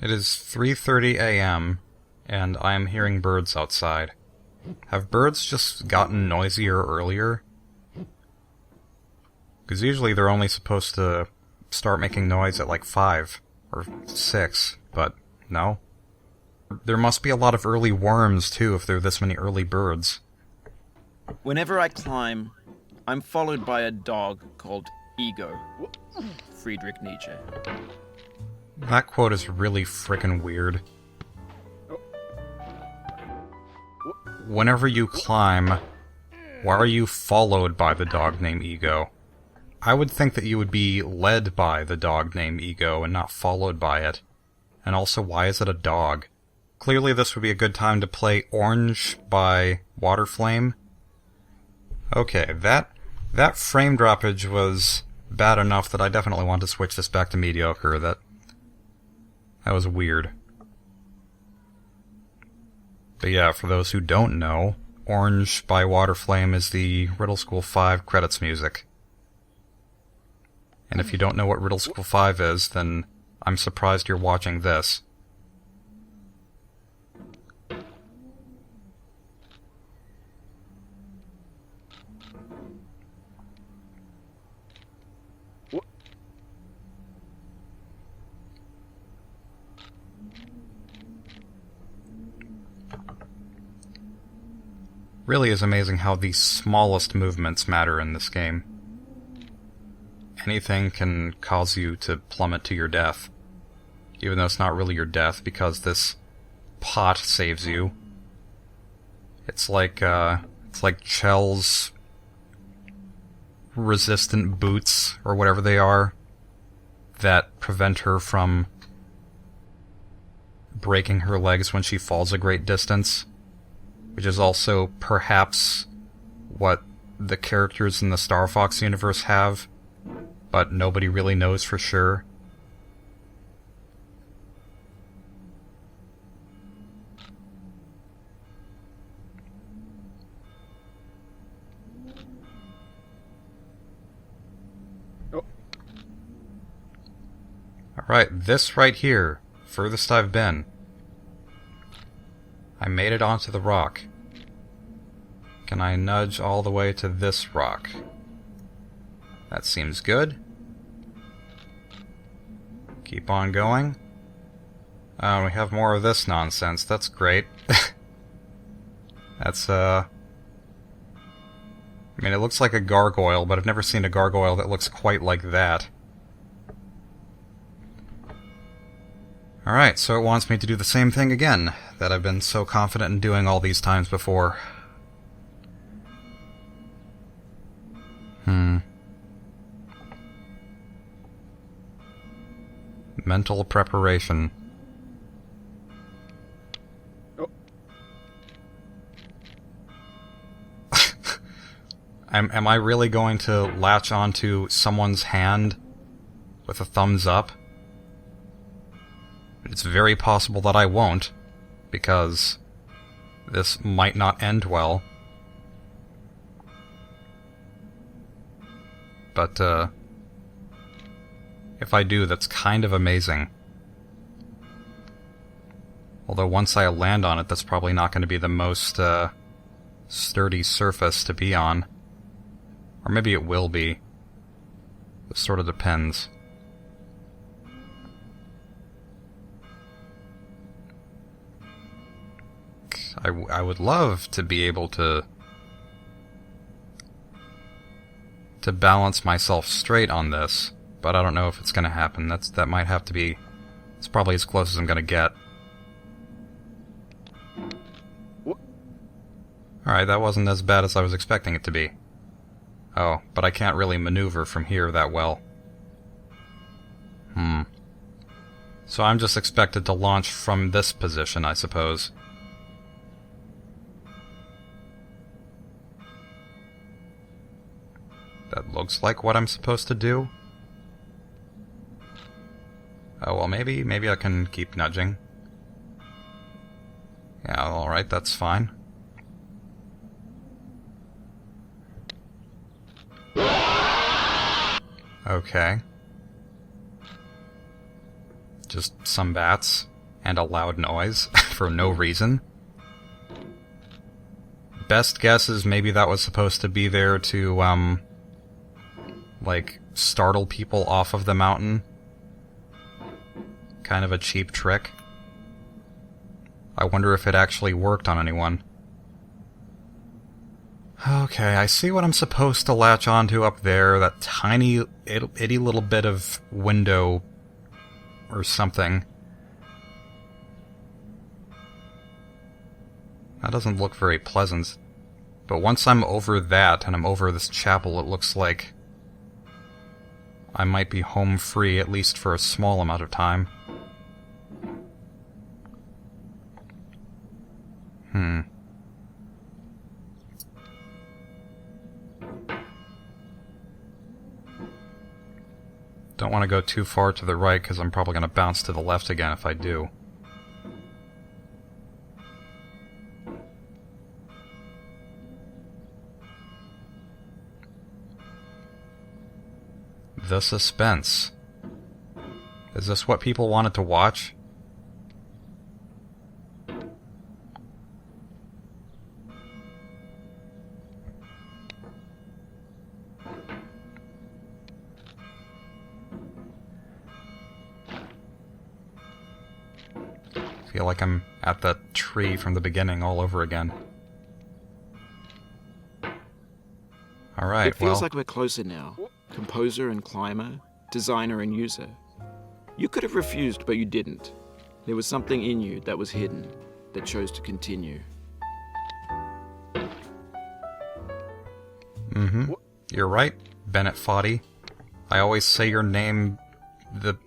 It is 3:30 a.m., and I am hearing birds outside. Have birds just gotten noisier earlier? Because usually they're only supposed to start making noise at like 5 or 6, but no. There must be a lot of early worms, too, if there are this many early birds. Whenever I climb, I'm followed by a dog called Ego. Friedrich Nietzsche. That quote is really frickin' weird. Whenever you climb, why are you followed by the dog named Ego? I would think that you would be led by the dog named Ego and not followed by it. And also, why is it a dog? Clearly this would be a good time to play Orange by Waterflame. Okay, that frame droppage was bad enough that I definitely want to switch this back to mediocre. That was weird. But yeah, for those who don't know, Orange by Waterflame is the Riddle School 5 credits music. And if you don't know what Riddle School 5 is, then I'm surprised you're watching this. Really is amazing how the smallest movements matter in this game. Anything can cause you to plummet to your death. Even though it's not really your death, because this pot saves you. It's like Chell's resistant boots, or whatever they are, that prevent her from breaking her legs when she falls a great distance. Which is also, perhaps, what the characters in the Star Fox universe have, but nobody really knows for sure. Oh. Alright, this right here, furthest I've been. I made it onto the rock. Can I nudge all the way to this rock? That seems good. Keep on going. Oh, we have more of this nonsense. That's great. That's, I mean, it looks like a gargoyle, but I've never seen a gargoyle that looks quite like that. Alright, so it wants me to do the same thing again, that I've been so confident in doing all these times before. Mental preparation. Oh. Am I really going to latch onto someone's hand with a thumbs up? It's very possible that I won't, because this might not end well. But, if I do, that's kind of amazing. Although once I land on it, that's probably not going to be the most, sturdy surface to be on. Or maybe it will be. It sort of depends. I would love to be able to balance myself straight on this, but I don't know if it's going to happen. That might have to be... It's probably as close as I'm going to get. Alright, that wasn't as bad as I was expecting it to be. Oh, but I can't really maneuver from here that well. So I'm just expected to launch from this position, I suppose. That looks like what I'm supposed to do. Oh, well, maybe I can keep nudging. Yeah, alright, that's fine. Okay. Just some bats. and a loud noise for no reason. Best guess is maybe that was supposed to be there to, like, startle people off of the mountain. Kind of a cheap trick. I wonder if it actually worked on anyone. Okay, I see what I'm supposed to latch onto up there, that tiny, itty little bit of window or something. That doesn't look very pleasant. But once I'm over that, and I'm over this chapel, it looks like I might be home free, at least for a small amount of time. Don't want to go too far to the right, because I'm probably going to bounce to the left again if I do. The suspense. Is this what people wanted to watch? I feel like I'm at that tree from the beginning all over again. Alright, It feels well... like we're closer now. Composer and climber, designer and user. You could have refused, but you didn't. There was something in you that was hidden, that chose to continue. You're right, Bennett Foddy. I always say your name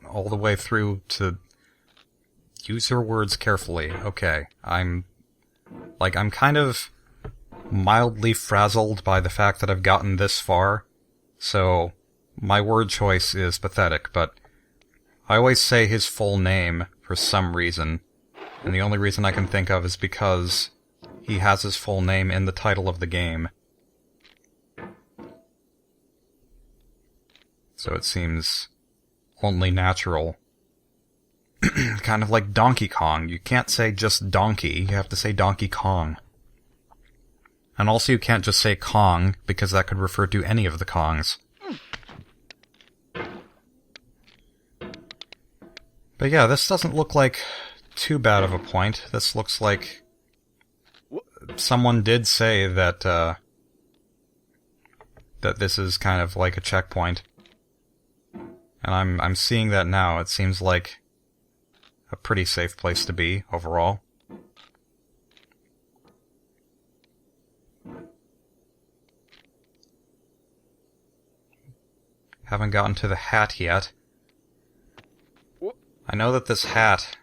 all the way through to... Use your words carefully. Okay, I'm kind of mildly frazzled by the fact that I've gotten this far, so my word choice is pathetic, but I always say his full name for some reason, and the only reason I can think of is because he has his full name in the title of the game. So it seems only natural. Kind of like Donkey Kong. You can't say just Donkey, you have to say Donkey Kong. And also you can't just say Kong, because that could refer to any of the Kongs. But yeah, this doesn't look like too bad of a point. This looks like someone did say that, that this is kind of like a checkpoint. And I'm seeing that now. It seems like a pretty safe place to be, overall. Haven't gotten to the hat yet. I know that this hat,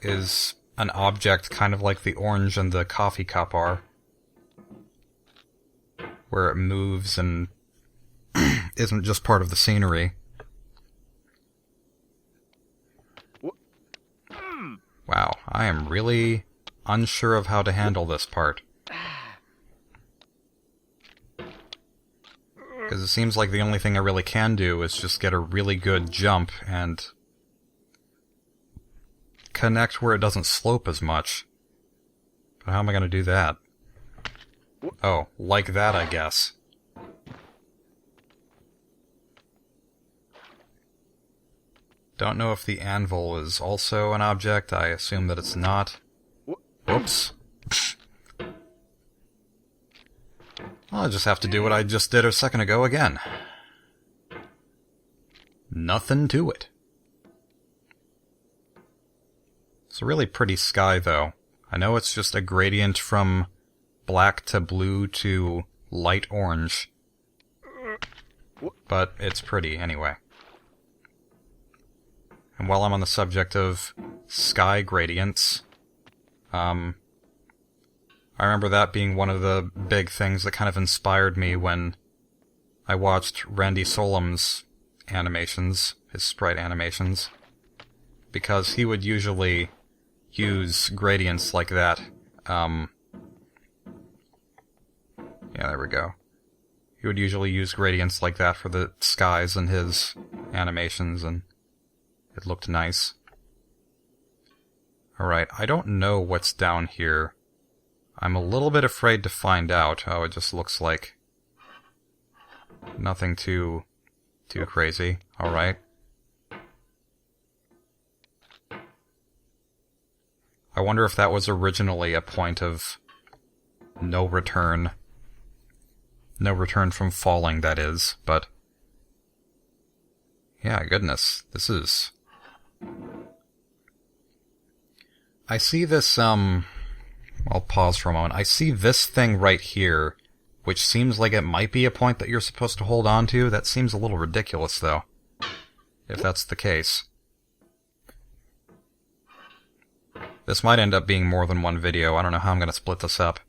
is an object kind of like the orange and the coffee cup are. Where it moves and isn't just part of the scenery. Wow, I am really unsure of how to handle this part. Because it seems like the only thing I really can do is just get a really good jump and connect where it doesn't slope as much. But how am I going to do that? Oh, like that, I guess. Don't know if the anvil is also an object. I assume that it's not. Whoops. I'll just have to do what I just did a second ago again. Nothing to it. It's a really pretty sky, though. I know it's just a gradient from black to blue to light orange. But it's pretty, anyway. And while I'm on the subject of sky gradients, I remember that being one of the big things that kind of inspired me when I watched Randy Solom's animations, his sprite animations, because he would usually use gradients like that. Yeah, there we go. He would usually use gradients like that for the skies in his animations, and it looked nice. Alright, I don't know what's down here. I'm a little bit afraid to find out. Oh, it just looks like nothing too crazy. Alright. I wonder if that was originally a point of no return. No return from falling, that is, but... yeah, goodness, this is... I see this, I'll pause for a moment. I see this thing right here, which seems like it might be a point that you're supposed to hold on to. That seems a little ridiculous, though, if that's the case. This might end up being more than one video. I don't know how I'm going to split this up.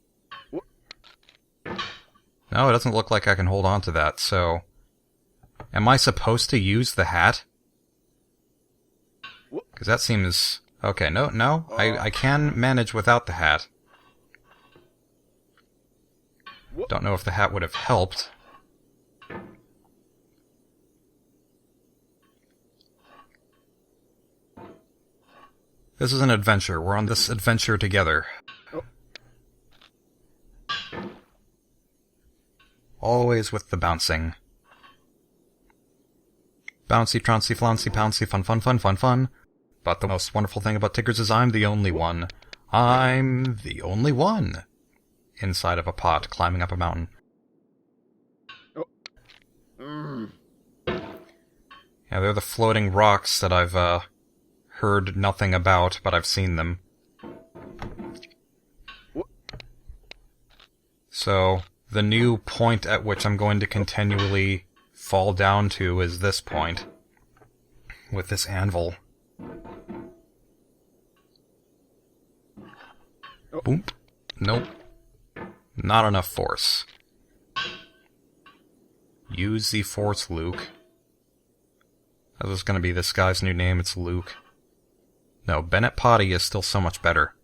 No, it doesn't look like I can hold on to that, so... am I supposed to use the hat? Because that seems... okay, no, I can manage without the hat. Don't know if the hat would have helped. This is an adventure. We're on this adventure together. Always with the bouncing. Bouncy, troncy, flouncy, pouncy, fun, fun, fun, fun, fun. But the most wonderful thing about Tiggers is I'm the only one. I'm the only one. Inside of a pot, climbing up a mountain. Yeah, they're the floating rocks that I've, heard nothing about, but I've seen them. So, the new point at which I'm going to continually fall down to is this point. With this anvil. Boom. Nope. Not enough force. Use the force, Luke. That was gonna be this guy's new name, it's Luke. No, Bennett Potty is still so much better.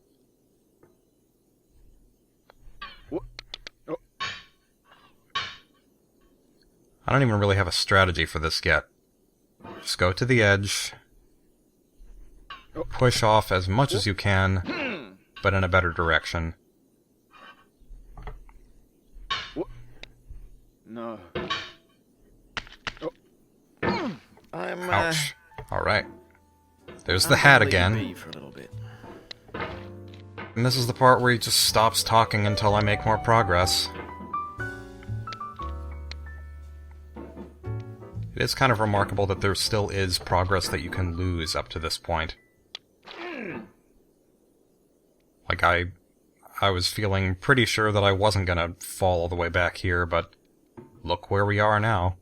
I don't even really have a strategy for this yet. Just go to the edge. Push off as much as you can, but in a better direction. No. Ouch. Alright. There's the hat again. For a little bit. And this is the part where he just stops talking until I make more progress. It is kind of remarkable that there still is progress that you can lose up to this point. Like, I was feeling pretty sure that I wasn't gonna fall all the way back here, but look where we are now.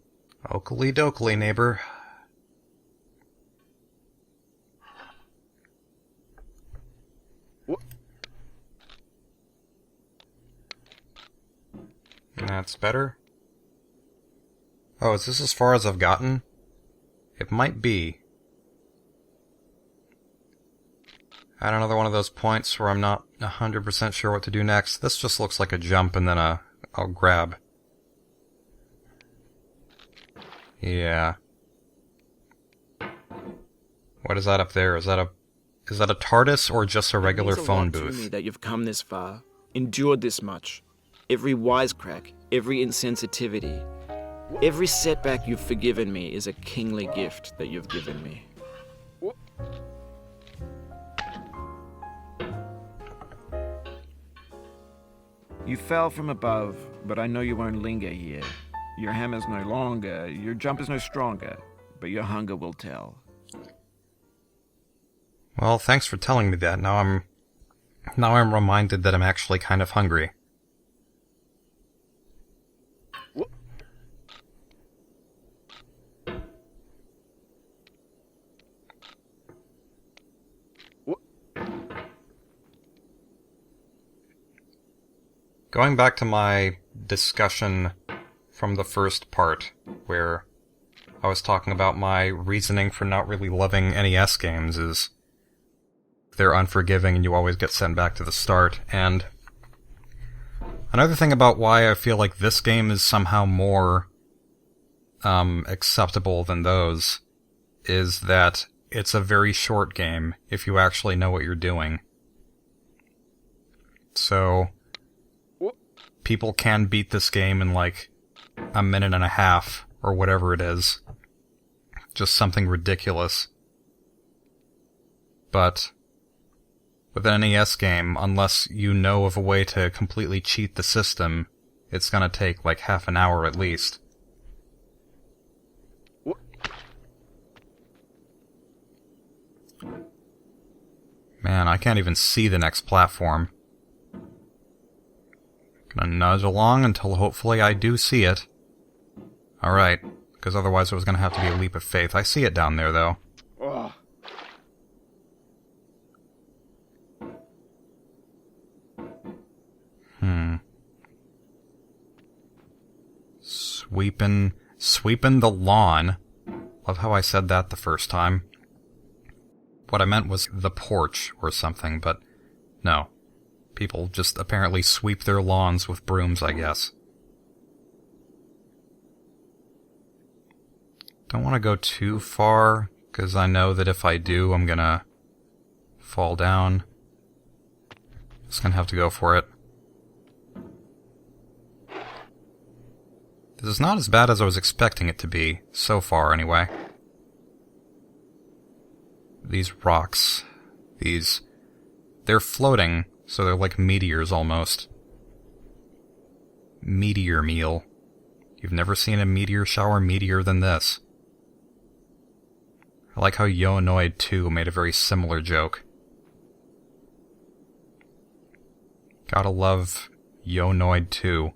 Oakley dokley, neighbor. That's better. Oh, is this as far as I've gotten? It might be. At another one of those points where I'm not 100% sure what to do next. This just looks like a jump and then I'll grab. Yeah. What is that up there? Is that a TARDIS or just a regular phone booth? It means a lot to me that you've come this far, endured this much. Every wisecrack, every insensitivity, every setback you've forgiven me is a kingly gift that you've given me. You fell from above, but I know you won't linger here. Your hammer's no longer, your jump is no stronger, but your hunger will tell. Well, thanks for telling me that. Now I'm reminded that I'm actually kind of hungry. Going back to my discussion from the first part, where I was talking about my reasoning for not really loving NES games is they're unforgiving and you always get sent back to the start, and another thing about why I feel like this game is somehow more acceptable than those is that it's a very short game if you actually know what you're doing. So, people can beat this game in like a minute and a half, or whatever it is. Just something ridiculous. But with an NES game, unless you know of a way to completely cheat the system, it's gonna take like half an hour at least. Man, I can't even see the next platform. Gonna nudge along until hopefully I do see it. Alright, because otherwise it was gonna have to be a leap of faith. I see it down there, though. Ugh. Sweepin' the lawn. Love how I said that the first time. What I meant was the porch or something, but no. People just apparently sweep their lawns with brooms, I guess. Don't want to go too far, because I know that if I do, I'm gonna fall down. Just gonna have to go for it. This is not as bad as I was expecting it to be, so far anyway. These rocks, they're floating, so they're like meteors almost. Meteor meal. You've never seen a meteor shower meteor than this. I like how Yonoid 2 made a very similar joke. Gotta love Yonoid 2.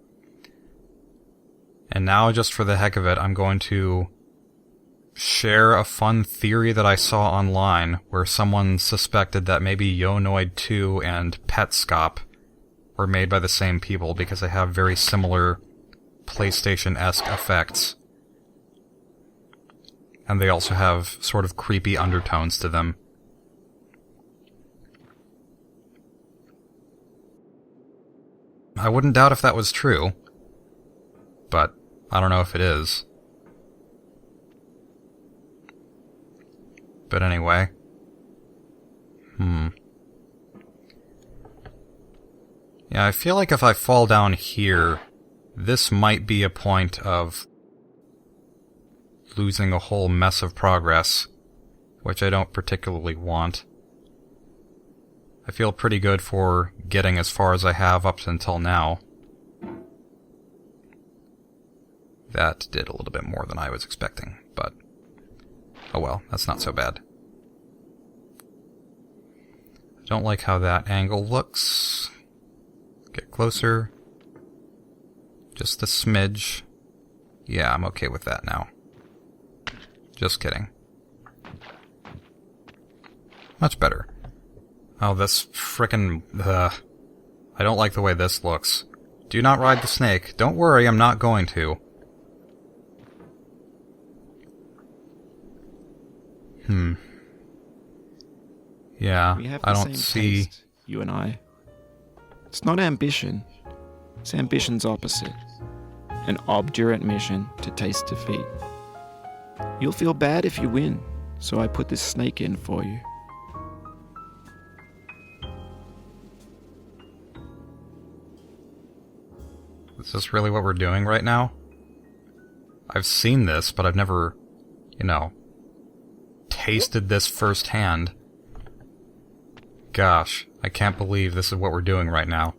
And now, just for the heck of it, I'm going to share a fun theory that I saw online, where someone suspected that maybe Yonoid 2 and Petscop were made by the same people because they have very similar PlayStation-esque effects. And they also have sort of creepy undertones to them. I wouldn't doubt if that was true, but I don't know if it is. But anyway. Yeah, I feel like if I fall down here, this might be a point of losing a whole mess of progress, which I don't particularly want. I feel pretty good for getting as far as I have up until now. That did a little bit more than I was expecting, but oh well, that's not so bad. I don't like how that angle looks. Get closer. Just a smidge. Yeah, I'm okay with that now. Just kidding. Much better. Oh, this frickin'... I don't like the way this looks. Do not ride the snake. Don't worry, I'm not going to. Yeah, We have I the don't same see... taste, you and I. It's not ambition. It's ambition's opposite. An obdurate mission to taste defeat. You'll feel bad if you win, so I put this snake in for you. Is this really what we're doing right now? I've seen this, but I've never, tasted this firsthand. Gosh, I can't believe this is what we're doing right now.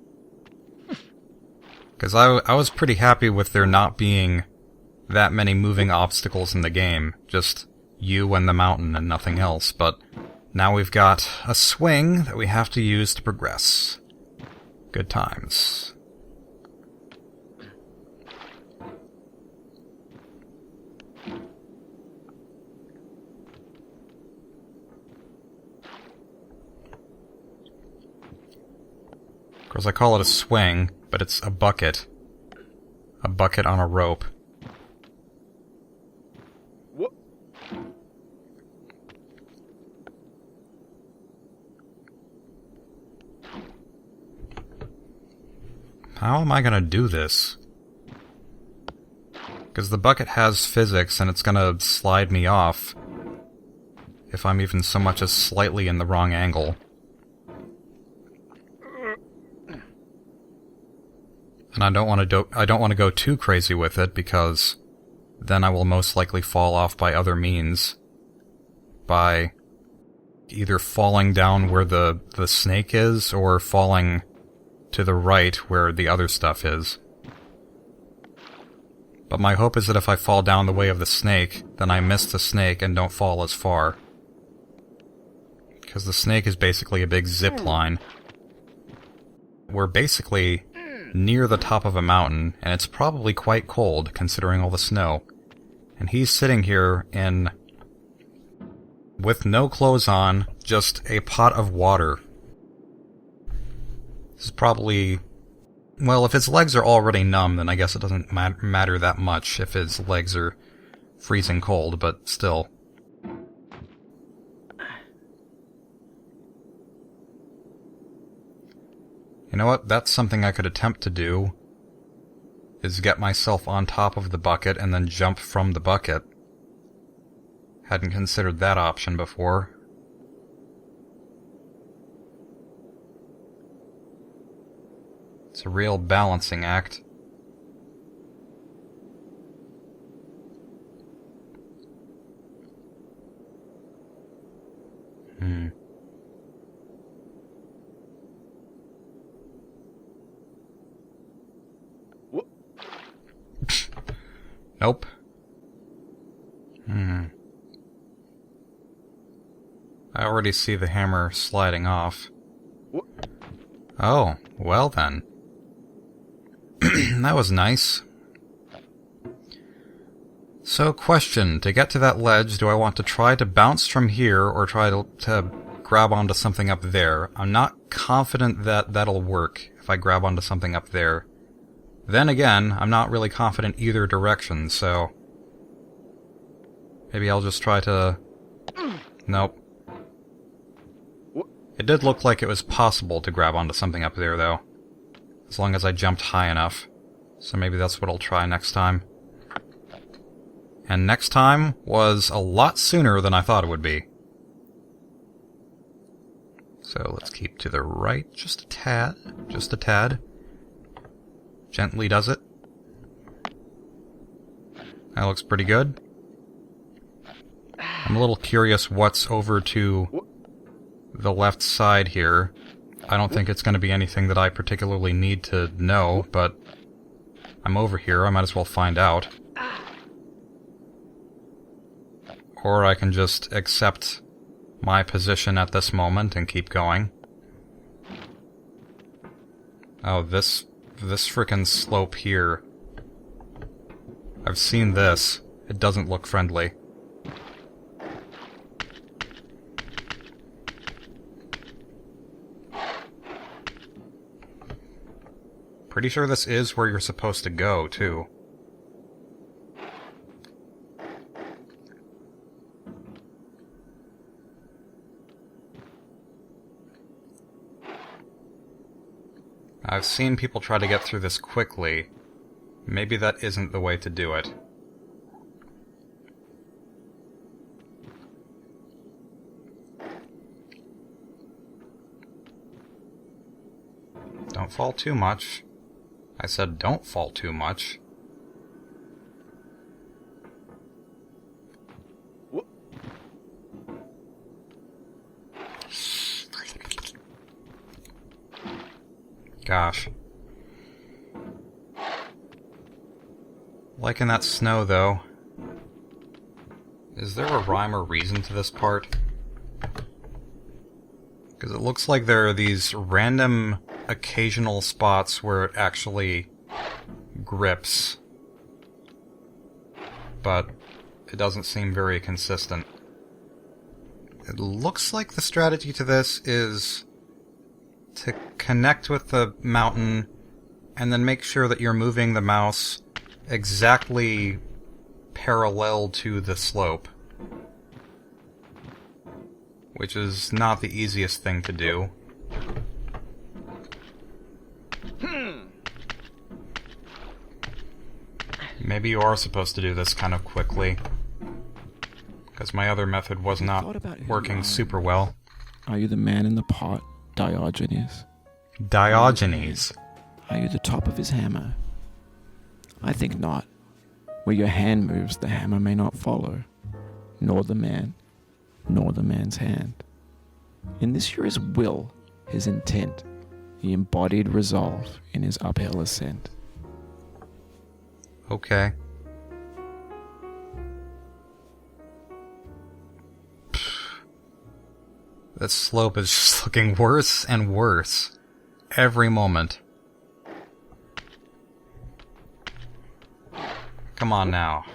Because I was pretty happy with there not being that many moving obstacles in the game. Just you and the mountain and nothing else. But now we've got a swing that we have to use to progress. Good times. Of course, I call it a swing, but it's a bucket. A bucket on a rope. What? How am I gonna do this? Because the bucket has physics, and it's gonna slide me off if I'm even so much as slightly in the wrong angle. And I don't want to go too crazy with it, because then I will most likely fall off by other means. By either falling down where the snake is, or falling to the right where the other stuff is. But my hope is that if I fall down the way of the snake, then I miss the snake and don't fall as far. Because the snake is basically a big zip line. We're basically near the top of a mountain, and it's probably quite cold, considering all the snow. And he's sitting here with no clothes on, just a pot of water. This is probably... Well, if his legs are already numb, then I guess it doesn't matter that much if his legs are freezing cold, but still. You know what? That's something I could attempt to do, is get myself on top of the bucket and then jump from the bucket. Hadn't considered that option before. It's a real balancing act. Nope. I already see the hammer sliding off. Oh, well then. That was nice. So, question. To get to that ledge, do I want to try to bounce from here, or try to grab onto something up there? I'm not confident that that'll work if I grab onto something up there. Then again, I'm not really confident either direction, so... Maybe I'll just try to... Nope. It did look like it was possible to grab onto something up there, though. As long as I jumped high enough. So maybe that's what I'll try next time. And next time was a lot sooner than I thought it would be. So let's keep to the right just a tad. Just a tad. Gently does it. That looks pretty good. I'm a little curious what's over to the left side here. I don't think it's going to be anything that I particularly need to know, but I'm over here, I might as well find out. Or I can just accept my position at this moment and keep going. Oh, this frickin' slope here. I've seen this. It doesn't look friendly. Pretty sure this is where you're supposed to go, too. I've seen people try to get through this quickly. Maybe that isn't the way to do it. Don't fall too much. I said don't fall too much. Gosh. Liking that snow, though. Is there a rhyme or reason to this part? Because it looks like there are these random, occasional spots where it actually grips. But it doesn't seem very consistent. It looks like the strategy to this is to connect with the mountain and then make sure that you're moving the mouse exactly parallel to the slope. Which is not the easiest thing to do. Maybe you are supposed to do this kind of quickly. Because as my other method was Have you not thought about who you working are? super well. Are you the man in the pot, Diogenes? Diogenes. Are you the top of his hammer? I think not. Where your hand moves, the hammer may not follow, nor the man, nor the man's hand. In this you're his will, his intent, the embodied resolve in his uphill ascent. Okay. This slope is just looking worse and worse every moment. Come on now.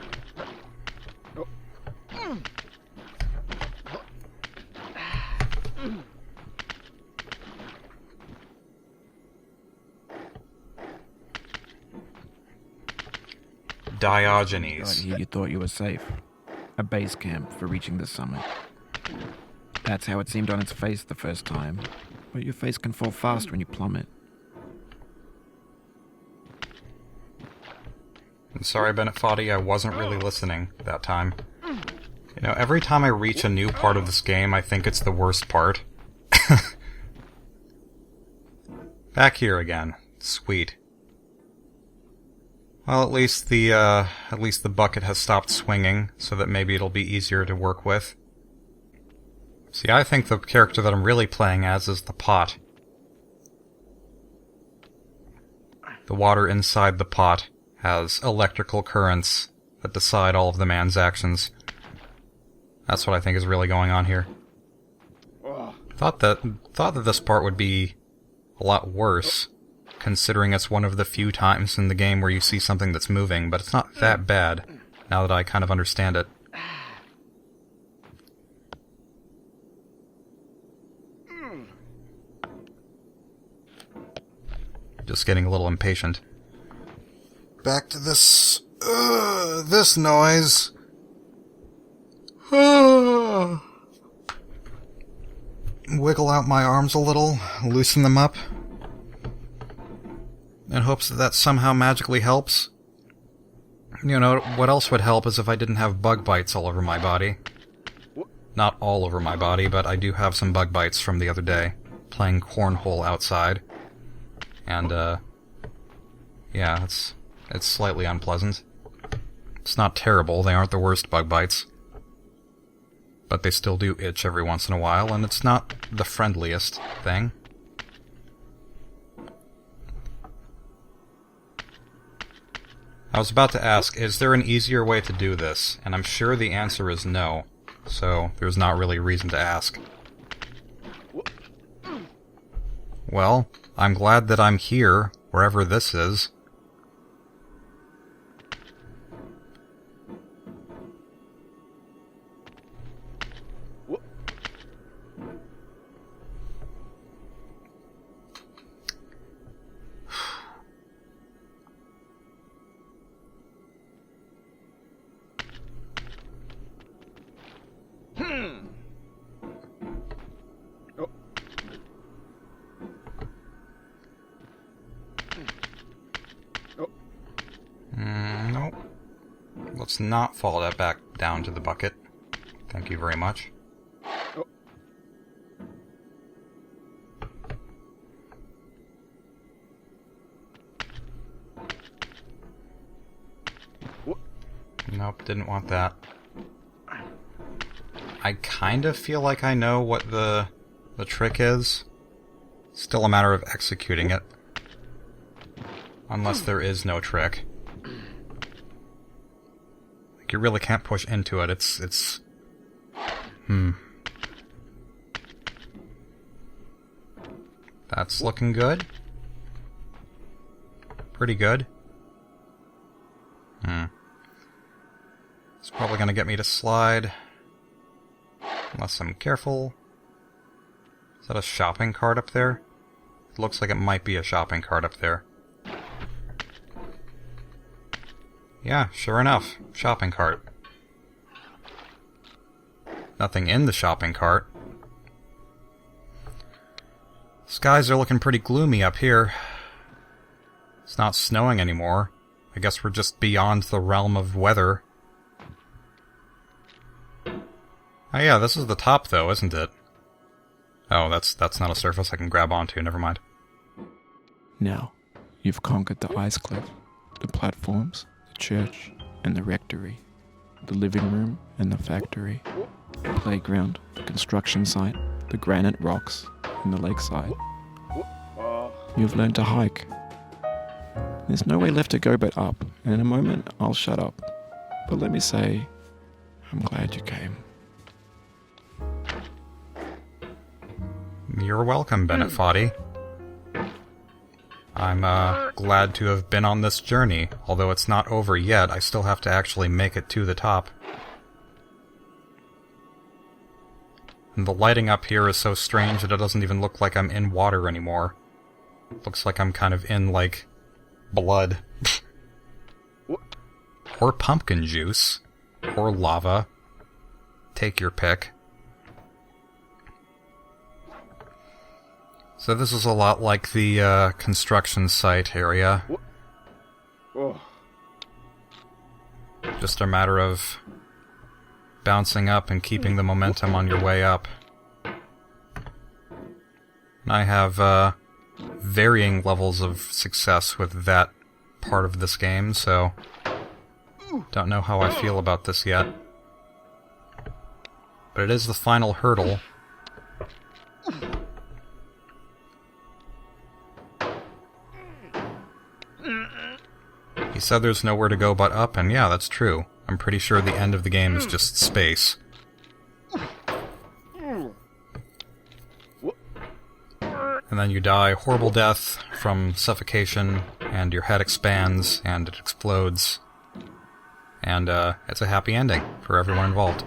Diogenes. Here you thought you were safe. A base camp for reaching the summit. That's how it seemed on its face the first time. But your face can fall fast when you plummet. I'm sorry, Bennett Foddy, I wasn't really listening that time. You know, every time I reach a new part of this game, I think it's the worst part. Back here again. Sweet. Well, at least the bucket has stopped swinging, so that maybe it'll be easier to work with. See, I think the character that I'm really playing as is the pot. The water inside the pot has electrical currents that decide all of the man's actions. That's what I think is really going on here. Thought that this part would be a lot worse, considering it's one of the few times in the game where you see something that's moving, but it's not that bad, now that I kind of understand it. Just getting a little impatient. Back to this noise. Wiggle out my arms a little, loosen them up, in hopes that that somehow magically helps. You know, what else would help is if I didn't have bug bites all over my body. Not all over my body, but I do have some bug bites from the other day, playing cornhole outside. And, yeah, it's slightly unpleasant. It's not terrible, they aren't the worst bug bites. But they still do itch every once in a while, and it's not the friendliest thing. I was about to ask, is there an easier way to do this? And I'm sure the answer is no, so there's not really a reason to ask. Well, I'm glad that I'm here, wherever this is. Nope. Let's not fall that back down to the bucket. Thank you very much. Nope, didn't want that. I kind of feel like I know what the trick is. Still a matter of executing it. Unless there is no trick. Like, you really can't push into it. It's... That's looking good. Pretty good. It's probably gonna get me to slide. Unless I'm careful. Is that a shopping cart up there? It looks like it might be a shopping cart up there. Yeah, sure enough. Shopping cart. Nothing in the shopping cart. Skies are looking pretty gloomy up here. It's not snowing anymore. I guess we're just beyond the realm of weather. Oh yeah, this is the top though, isn't it? Oh, that's not a surface I can grab onto, never mind. Now, you've conquered the ice cliff, the platforms, the church, and the rectory, the living room and the factory, the playground, the construction site, the granite rocks, and the lakeside. You've learned to hike. There's no way left to go but up, and in a moment I'll shut up. But let me say, I'm glad you came. You're welcome, Bennett Foddy. I'm glad to have been on this journey. Although it's not over yet, I still have to actually make it to the top. And the lighting up here is so strange that it doesn't even look like I'm in water anymore. It looks like I'm kind of in, like, blood. Or pumpkin juice. Or lava. Take your pick. So this is a lot like the construction site area. Just a matter of bouncing up and keeping the momentum on your way up. And I have varying levels of success with that part of this game, so don't know how I feel about this yet. But it is the final hurdle. He said there's nowhere to go but up, and yeah, that's true. I'm pretty sure the end of the game is just space. And then you die a horrible death from suffocation, and your head expands, and it explodes. And it's a happy ending for everyone involved.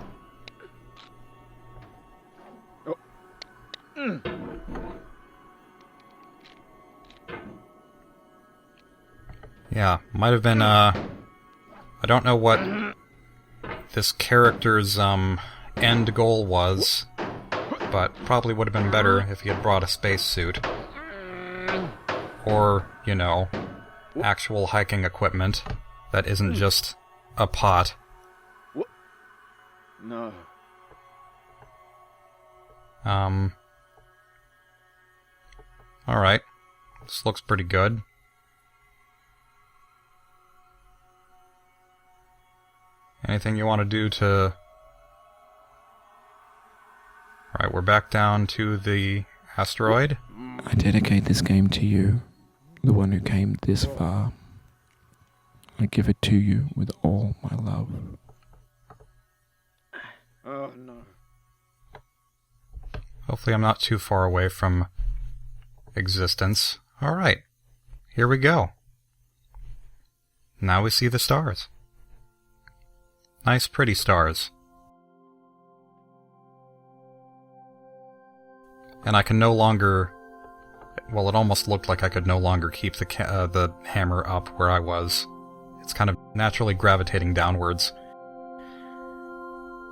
Yeah, might have been, I don't know what this character's, end goal was, but probably would have been better if he had brought a spacesuit. Or, you know, actual hiking equipment that isn't just a pot. No. Alright. This looks pretty good. Anything you want to do to... Alright, we're back down to the asteroid. I dedicate this game to you, the one who came this far. I give it to you with all my love. Oh, no. Hopefully I'm not too far away from existence. Alright, here we go. Now we see the stars. Nice, pretty stars. And I can no longer... Well, it almost looked like I could no longer keep the hammer up where I was. It's kind of naturally gravitating downwards.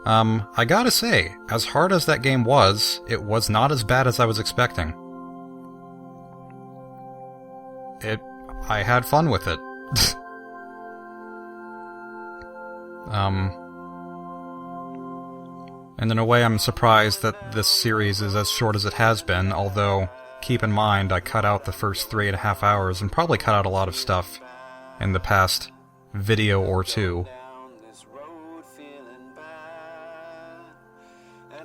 I gotta say, as hard as that game was, it was not as bad as I was expecting. I had fun with it. And in a way I'm surprised that this series is as short as it has been, although, keep in mind, I cut out the first 3.5 hours and probably cut out a lot of stuff in the past video or two.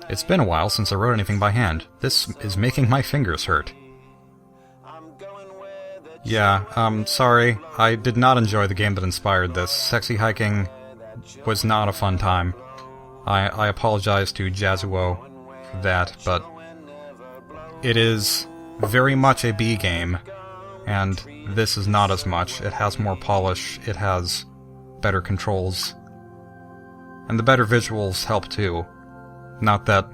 It's been a while since I wrote anything by hand. This is making my fingers hurt. Yeah, sorry, I did not enjoy the game that inspired this. Sexy hiking was not a fun time. I apologize to Jazuo for that, but it is very much a B game, and this is not as much. It has more polish, it has better controls, and the better visuals help too. Not that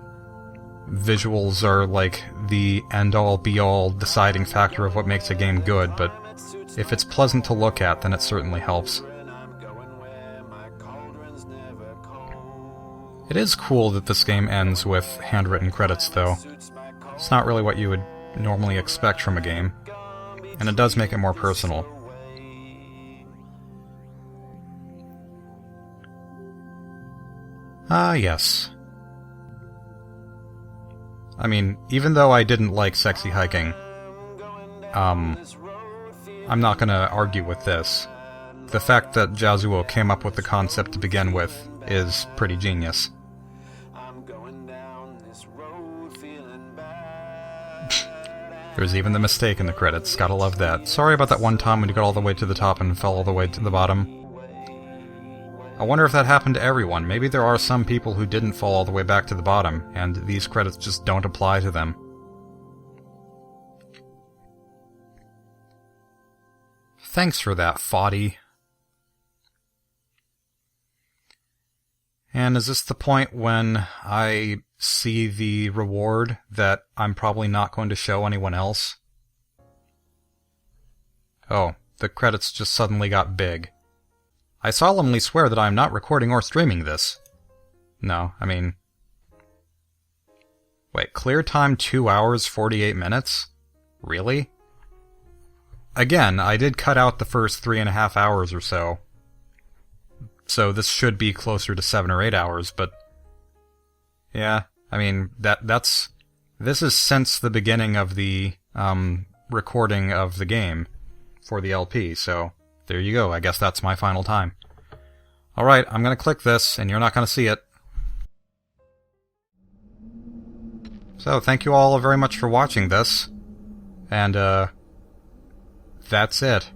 visuals are like the end-all be-all deciding factor of what makes a game good, but if it's pleasant to look at, then it certainly helps. It is cool that this game ends with handwritten credits, though. It's not really what you would normally expect from a game, and it does make it more personal. Ah, yes. I mean, even though I didn't like sexy hiking, I'm not gonna argue with this. The fact that Jazuo came up with the concept to begin with is pretty genius. There's even the mistake in the credits, gotta love that. Sorry about that one time when you got all the way to the top and fell all the way to the bottom. I wonder if that happened to everyone. Maybe there are some people who didn't fall all the way back to the bottom, and these credits just don't apply to them. Thanks for that, Foddy. And is this the point when I see the reward that I'm probably not going to show anyone else? Oh, the credits just suddenly got big. I solemnly swear that I am not recording or streaming this. No, I mean... Wait, clear time 2 hours, 48 minutes? Really? Again, I did cut out the first 3.5 hours or so. So this should be closer to 7 or 8 hours, but... Yeah, I mean, this is since the beginning of the, recording of the game for the LP, so there you go, I guess that's my final time. Alright, I'm gonna click this, and you're not gonna see it. So, thank you all very much for watching this, and, that's it.